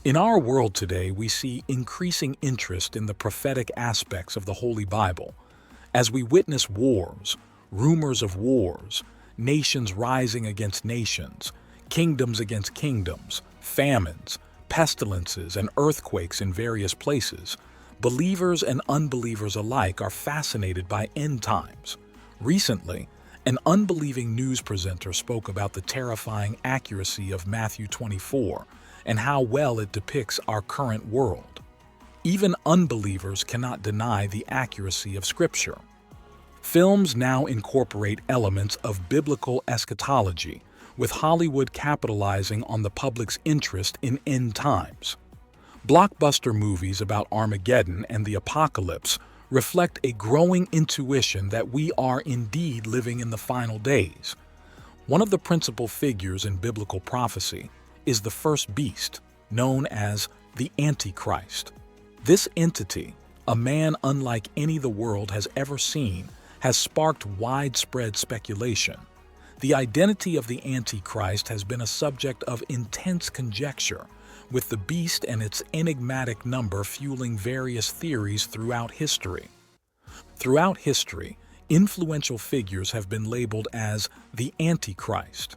In our world today, we see increasing interest in the prophetic aspects of the Holy Bible. As we witness wars, rumors of wars, nations rising against nations, kingdoms against kingdoms, famines, pestilences, and earthquakes in various places, believers and unbelievers alike are fascinated by end times. Recently, an unbelieving news presenter spoke about the terrifying accuracy of Matthew 24 and how well it depicts our current world. Even unbelievers cannot deny the accuracy of Scripture. Films now incorporate elements of biblical eschatology, with Hollywood capitalizing on the public's interest in end times. Blockbuster movies about Armageddon and the apocalypse reflect a growing intuition that we are indeed living in the final days. One of the principal figures in biblical prophecy is the first beast, known as the Antichrist. This entity, a man unlike any the world has ever seen, has sparked widespread speculation. The identity of the Antichrist has been a subject of intense conjecture, with the beast and its enigmatic number fueling various theories throughout history. Throughout history, influential figures have been labeled as the Antichrist.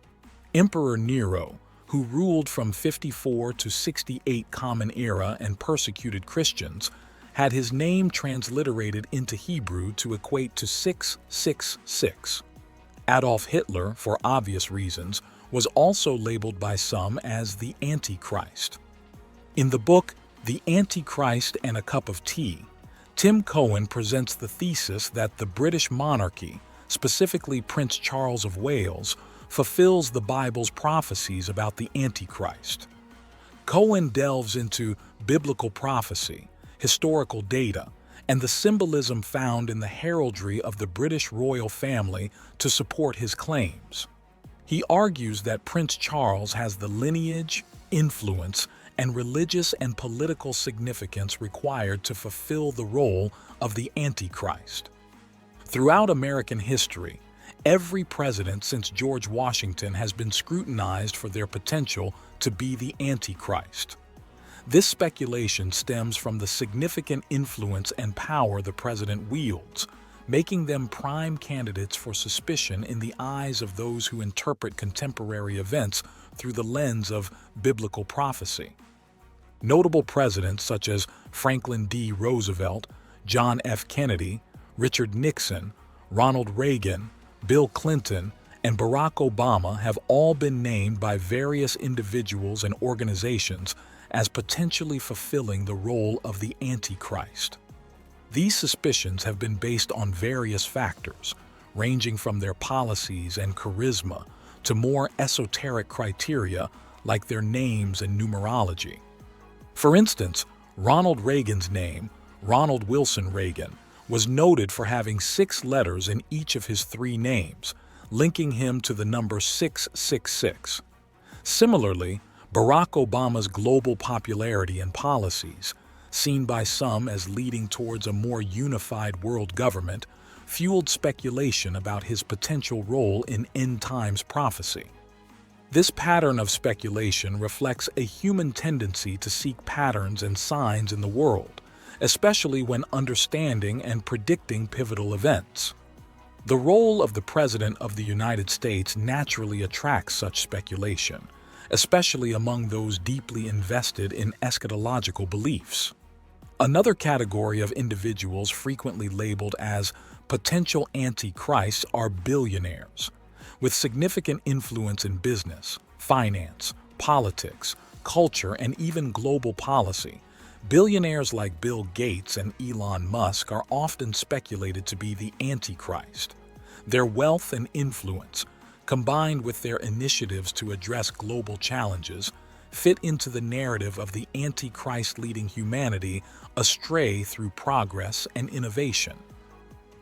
Emperor Nero, who ruled from 54 to 68 Common Era and persecuted Christians, had his name transliterated into Hebrew to equate to 666. Adolf Hitler, for obvious reasons, was also labeled by some as the Antichrist. In the book, The Antichrist and a Cup of Tea, Tim Cohen presents the thesis that the British monarchy, specifically Prince Charles of Wales, fulfills the Bible's prophecies about the Antichrist. Cohen delves into biblical prophecy, historical data, and the symbolism found in the heraldry of the British royal family to support his claims. He argues that Prince Charles has the lineage, influence, and religious and political significance required to fulfill the role of the Antichrist. Throughout American history, every president since George Washington has been scrutinized for their potential to be the Antichrist. This speculation stems from the significant influence and power the president wields, making them prime candidates for suspicion in the eyes of those who interpret contemporary events through the lens of biblical prophecy. Notable presidents such as Franklin D. Roosevelt, John F. Kennedy, Richard Nixon, Ronald Reagan, Bill Clinton, and Barack Obama have all been named by various individuals and organizations as potentially fulfilling the role of the Antichrist. These suspicions have been based on various factors, ranging from their policies and charisma to more esoteric criteria like their names and numerology. For instance, Ronald Reagan's name, Ronald Wilson Reagan, was noted for having 6 letters in each of his 3 names, linking him to the number 666. Similarly, Barack Obama's global popularity and policies, seen by some as leading towards a more unified world government, fueled speculation about his potential role in end times prophecy. This pattern of speculation reflects a human tendency to seek patterns and signs in the world, especially when understanding and predicting pivotal events. The role of the President of the United States naturally attracts such speculation, especially among those deeply invested in eschatological beliefs. Another category of individuals frequently labeled as potential antichrists are billionaires. With significant influence in business, finance, politics, culture, and even global policy, billionaires like Bill Gates and Elon Musk are often speculated to be the Antichrist. Their wealth and influence, combined with their initiatives to address global challenges, fit into the narrative of the Antichrist leading humanity astray through progress and innovation.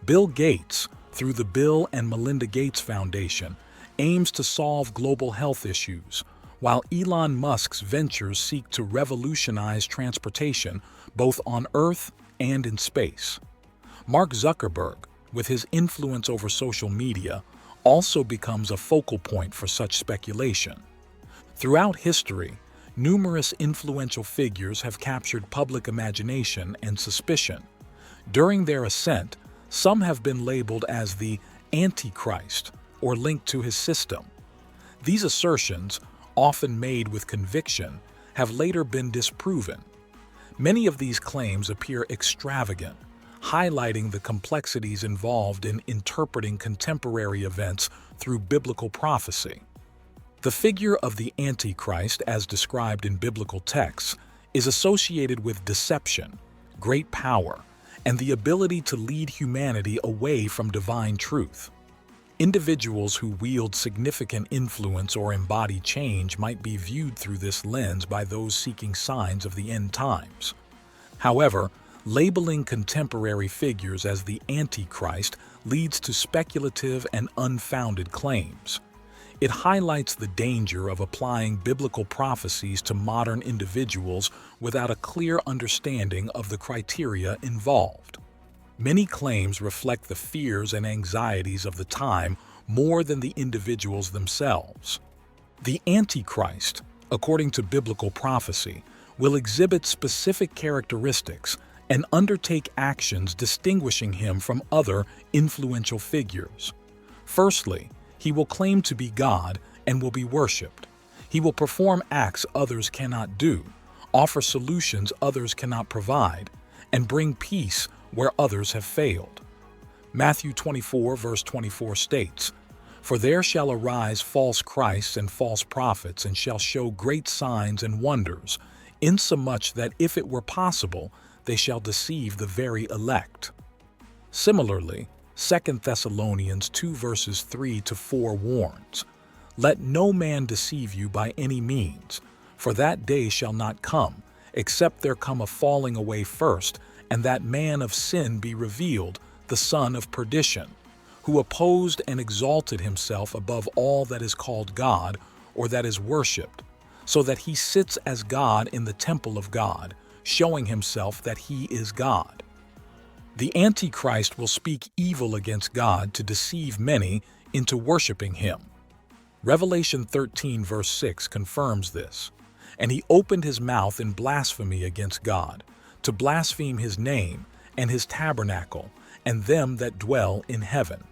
Bill Gates, through the Bill and Melinda Gates Foundation, aims to solve global health issues, while Elon Musk's ventures seek to revolutionize transportation both on Earth and in space. Mark Zuckerberg, with his influence over social media, also becomes a focal point for such speculation. Throughout history, numerous influential figures have captured public imagination and suspicion. During their ascent, some have been labeled as the Antichrist or linked to his system. These assertions, often made with conviction, have later been disproven. Many of these claims appear extravagant, highlighting the complexities involved in interpreting contemporary events through biblical prophecy. The figure of the Antichrist, as described in biblical texts, is associated with deception, great power, and the ability to lead humanity away from divine truth. Individuals who wield significant influence or embody change might be viewed through this lens by those seeking signs of the end times. However, labeling contemporary figures as the Antichrist leads to speculative and unfounded claims. It highlights the danger of applying biblical prophecies to modern individuals without a clear understanding of the criteria involved. Many claims reflect the fears and anxieties of the time more than the individuals themselves. The Antichrist, according to biblical prophecy, will exhibit specific characteristics and undertake actions distinguishing him from other influential figures. Firstly, he will claim to be God and will be worshipped. He will perform acts others cannot do, offer solutions others cannot provide, and bring peace where others have failed. Matthew 24, verse 24 states, "For there shall arise false Christs and false prophets, and shall show great signs and wonders, insomuch that if it were possible, they shall deceive the very elect." Similarly, 2 Thessalonians 2 verses 3 to 4 warns, "Let no man deceive you by any means, for that day shall not come, except there come a falling away first, and that man of sin be revealed, the son of perdition, who opposed and exalted himself above all that is called God, or that is worshipped, so that he sits as God in the temple of God, showing himself that he is God." The Antichrist will speak evil against God to deceive many into worshiping him. Revelation 13 verse 6 confirms this. "And he opened his mouth in blasphemy against God, to blaspheme his name and his tabernacle and them that dwell in heaven."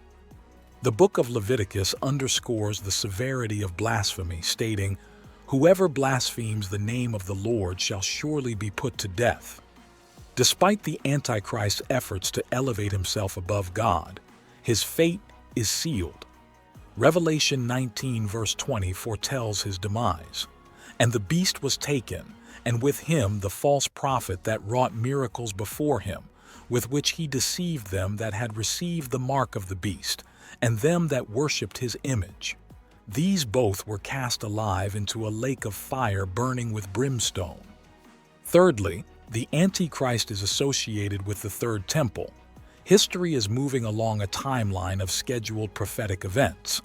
The book of Leviticus underscores the severity of blasphemy, stating, "Whoever blasphemes the name of the Lord shall surely be put to death." Despite the Antichrist's efforts to elevate himself above God, his fate is sealed. Revelation 19 verse 20 foretells his demise. "And the beast was taken, and with him the false prophet that wrought miracles before him, with which he deceived them that had received the mark of the beast, and them that worshipped his image. These both were cast alive into a lake of fire burning with brimstone." Thirdly, the Antichrist is associated with the Third Temple. History is moving along a timeline of scheduled prophetic events.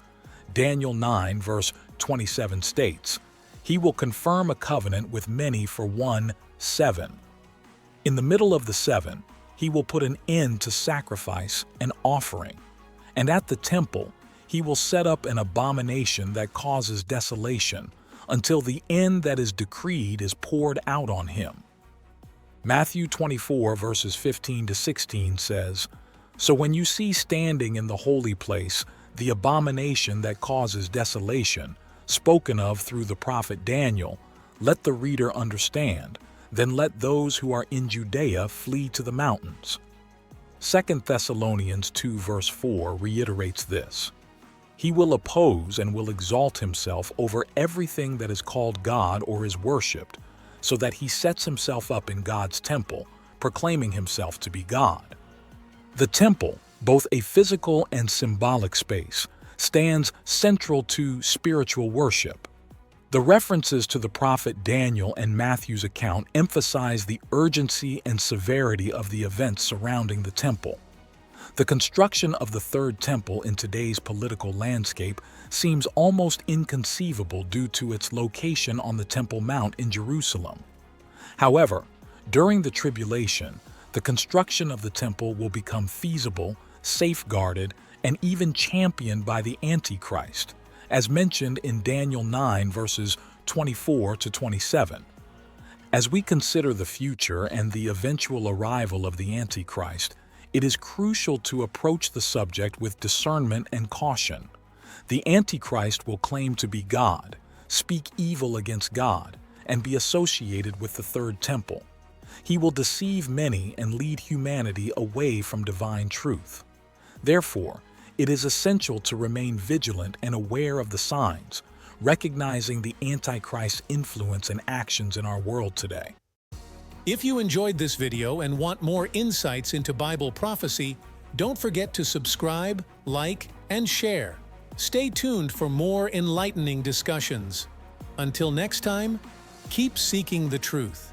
Daniel 9 verse 27 states, "He will confirm a covenant with many for 1-7. In the middle of the 7, he will put an end to sacrifice and offering. And at the temple, he will set up an abomination that causes desolation, until the end that is decreed is poured out on him." Matthew 24 verses 15 to 16 says, "So when you see standing in the holy place the abomination that causes desolation, spoken of through the prophet Daniel, let the reader understand, then let those who are in Judea flee to the mountains." 2 Thessalonians 2 verse 4 reiterates this. "He will oppose and will exalt himself over everything that is called God or is worshipped, so that he sets himself up in God's temple, proclaiming himself to be God." The temple, both a physical and symbolic space, stands central to spiritual worship. The references to the prophet Daniel and Matthew's account emphasize the urgency and severity of the events surrounding the temple. The construction of the Third Temple in today's political landscape seems almost inconceivable due to its location on the Temple Mount in Jerusalem. However, during the tribulation, the construction of the temple will become feasible, safeguarded, and even championed by the Antichrist, as mentioned in Daniel 9 verses 24 to 27. As we consider the future and the eventual arrival of the Antichrist, it is crucial to approach the subject with discernment and caution. The Antichrist will claim to be God, speak evil against God, and be associated with the Third Temple. He will deceive many and lead humanity away from divine truth. Therefore, it is essential to remain vigilant and aware of the signs, recognizing the Antichrist's influence and actions in our world today. If you enjoyed this video and want more insights into Bible prophecy, don't forget to subscribe, like, and share. Stay tuned for more enlightening discussions. Until next time, keep seeking the truth.